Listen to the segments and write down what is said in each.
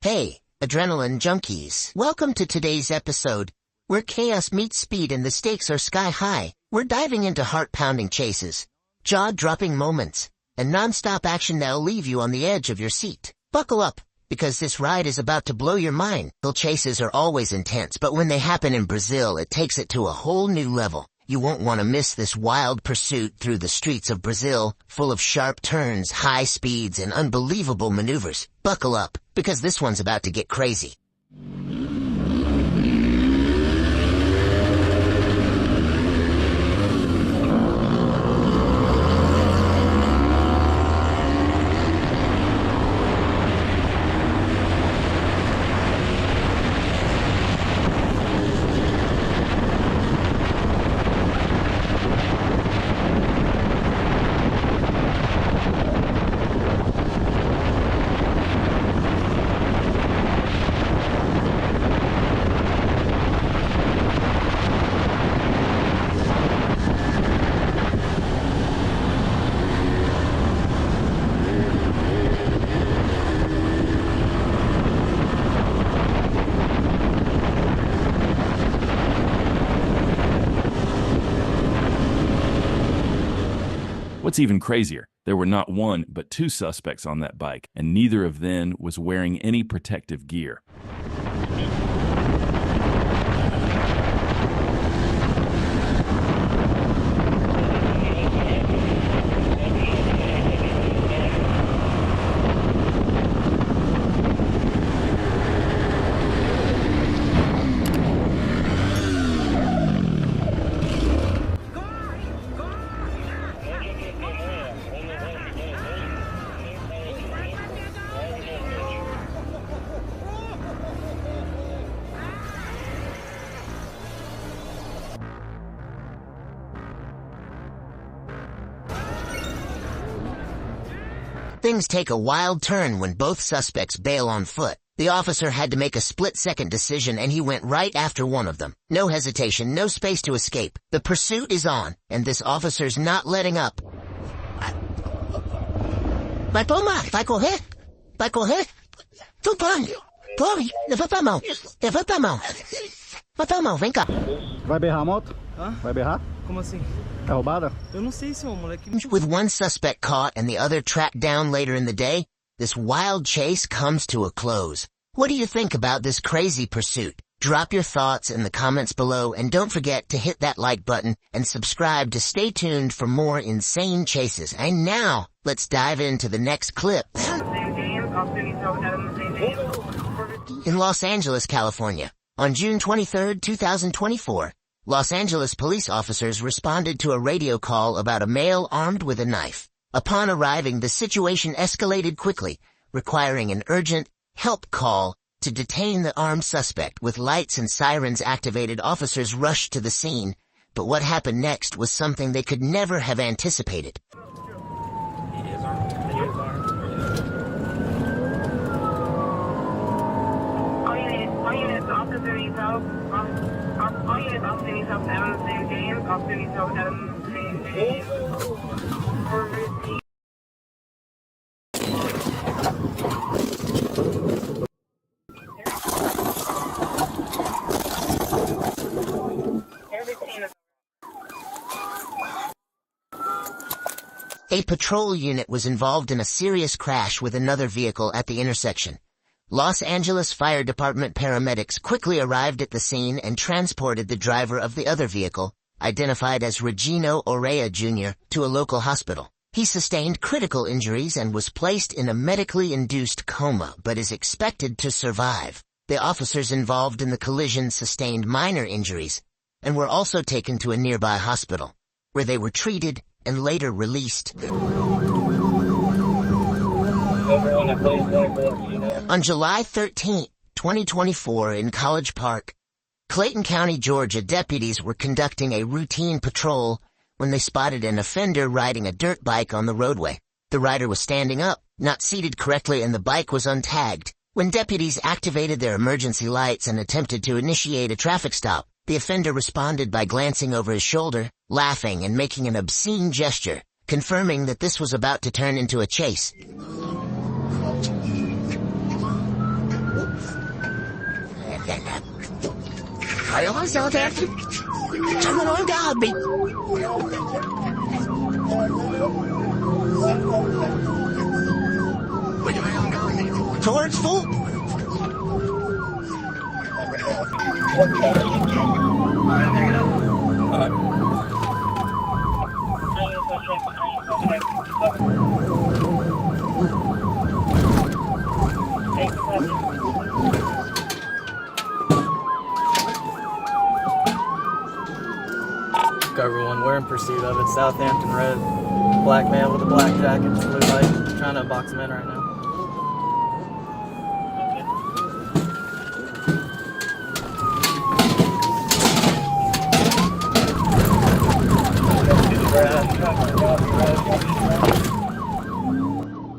Hey, adrenaline junkies. Welcome to today's episode, where chaos meets speed and the stakes are sky high. We're diving into heart-pounding chases, jaw-dropping moments, and non-stop action that'll leave you on the edge of your seat. Buckle up, because this ride is about to blow your mind. The chases are always intense, but when they happen in Brazil, it takes it to a whole new level. You won't want to miss this wild pursuit through the streets of Brazil, full of sharp turns, high speeds, and unbelievable maneuvers. Buckle up, because this one's about to get crazy. What's even crazier, there were not one but two suspects on that bike, and neither of them was wearing any protective gear. Things take a wild turn when both suspects bail on foot. The officer had to make a split-second decision, and he went right after one of them. No hesitation, no space to escape. The pursuit is on, and this officer's not letting up. Vai tomar, vai correr, vai correr. Tu pode, corre, levanta a mão, levanta a mão. Levanta a mão, vem cá. Vai berrar a moto? Hã? Vai berrar? Como assim? É roubada? Eu não sei, senhor, moleque. With one suspect caught and the other tracked down later in the day, this wild chase comes to a close. What do you think about this crazy pursuit? Drop your thoughts in the comments below, and don't forget to hit that like button and subscribe to stay tuned for more insane chases. And now, let's dive into the next clip. In Los Angeles, California, on June 23, 2024, Los Angeles police officers responded to a radio call about a male armed with a knife. Upon arriving, the situation escalated quickly, requiring an urgent help call to detain the armed suspect. With lights and sirens activated, officers rushed to the scene, but what happened next was something they could never have anticipated. A patrol unit was involved in a serious crash with another vehicle at the intersection. Los Angeles Fire Department paramedics quickly arrived at the scene and transported the driver of the other vehicle, identified as Regino Orea Jr., to a local hospital. He sustained critical injuries and was placed in a medically induced coma, but is expected to survive. The officers involved in the collision sustained minor injuries and were also taken to a nearby hospital, where they were treated and later released. On July 13, 2024, in College Park, Clayton County, Georgia, deputies were conducting a routine patrol when they spotted an offender riding a dirt bike on the roadway. The rider was standing up, not seated correctly, and the bike was untagged. When deputies activated their emergency lights and attempted to initiate a traffic stop, the offender responded by glancing over his shoulder, laughing, and making an obscene gesture, confirming that this was about to turn into a chase. I almost out there. Turn on God, me. Towards full. Everyone, we're in pursuit of it. Southampton Red. Black male with a black jacket, blue light. Trying to box him in right now.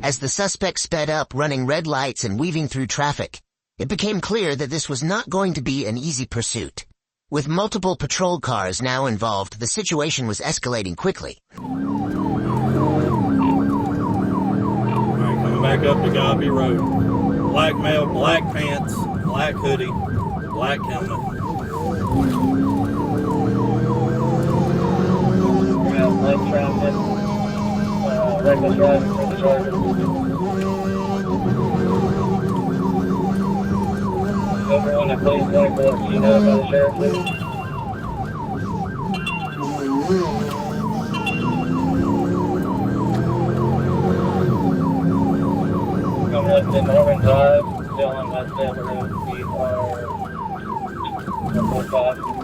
As the suspect sped up, running red lights and weaving through traffic, it became clear that this was not going to be an easy pursuit. With multiple patrol cars now involved, the situation was escalating quickly. Alright, coming back up to Gobby Road. Black male, black pants, black hoodie, black helmet. Light traffic. Reckless driving for the charger. Everyone at police point will let you know about the sheriff. Coming up to Norman Drive, still on West Denver Road, PR 145.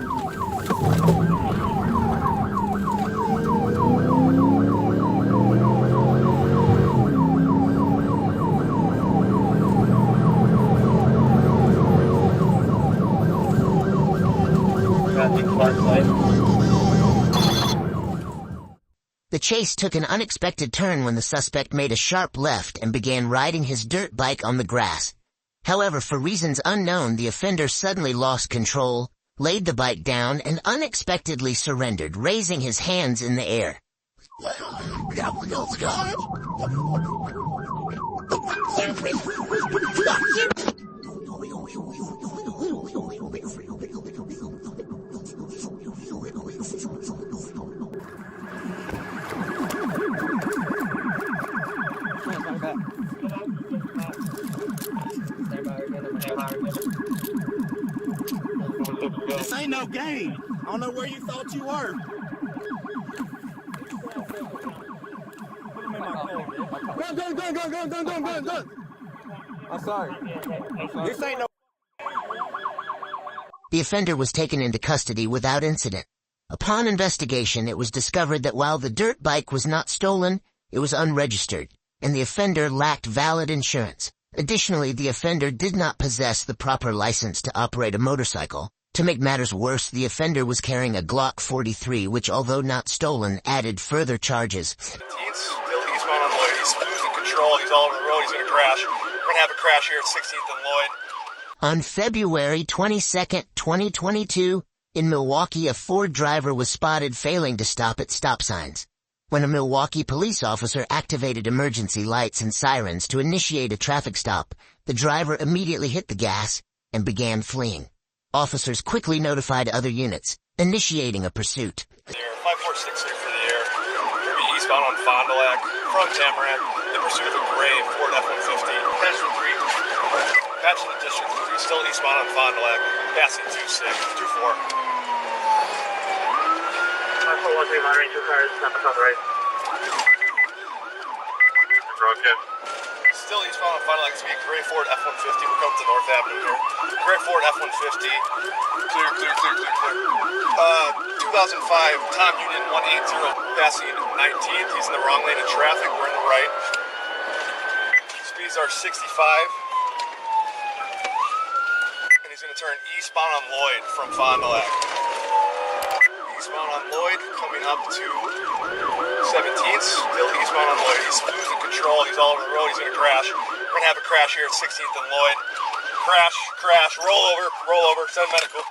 The chase took an unexpected turn when the suspect made a sharp left and began riding his dirt bike on the grass. However, for reasons unknown, the offender suddenly lost control, laid the bike down, and unexpectedly surrendered, raising his hands in the air. This ain't no game. I don't know where you thought you were. Go. I'm sorry. This ain't no. The offender was taken into custody without incident. Upon investigation, it was discovered that while the dirt bike was not stolen, it was unregistered, and the offender lacked valid insurance. Additionally, the offender did not possess the proper license to operate a motorcycle. To make matters worse, the offender was carrying a Glock 43, which, although not stolen, added further charges. He's eastbound on Lloyd. He's losing control. He's all over the road. He's going to crash. We're going to have a crash here at 16th and Lloyd. On February 22nd, 2022, in Milwaukee, a Ford driver was spotted failing to stop at stop signs. When a Milwaukee police officer activated emergency lights and sirens to initiate a traffic stop, the driver immediately hit the gas and began fleeing. Officers quickly notified other units, initiating a pursuit. 5466 for the air. We're going to be eastbound on Fond du Lac from Tamarack in pursuit of a gray Ford F-150. Patch for 3. Patch in the district 3. Still eastbound on Fond du Lac. Passing 2624. 413 monitoring 2 cars, nothing on the right. OnTheRoadCam. Still eastbound on Fond du Lac. It's going to be a gray Ford F-150. We're coming to North Avenue here. Gray Ford F-150. Clear. 2005 Tom Union 180 passing 19th. He's in the wrong lane of traffic. We're in the right. Speeds are 65. And he's going to turn eastbound on Lloyd from Fond du Lac. Eastbound on Lloyd, coming up to 17th, still eastbound on Lloyd. He's losing control, he's all over the road, he's going to crash. We're going to have a crash here at 16th and Lloyd. Crash, roll over, send medical.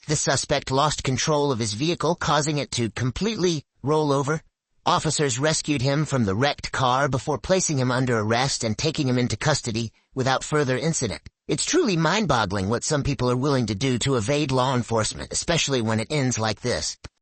The suspect lost control of his vehicle, causing it to completely roll over. Officers rescued him from the wrecked car before placing him under arrest and taking him into custody without further incident. It's truly mind-boggling what some people are willing to do to evade law enforcement, especially when it ends like this.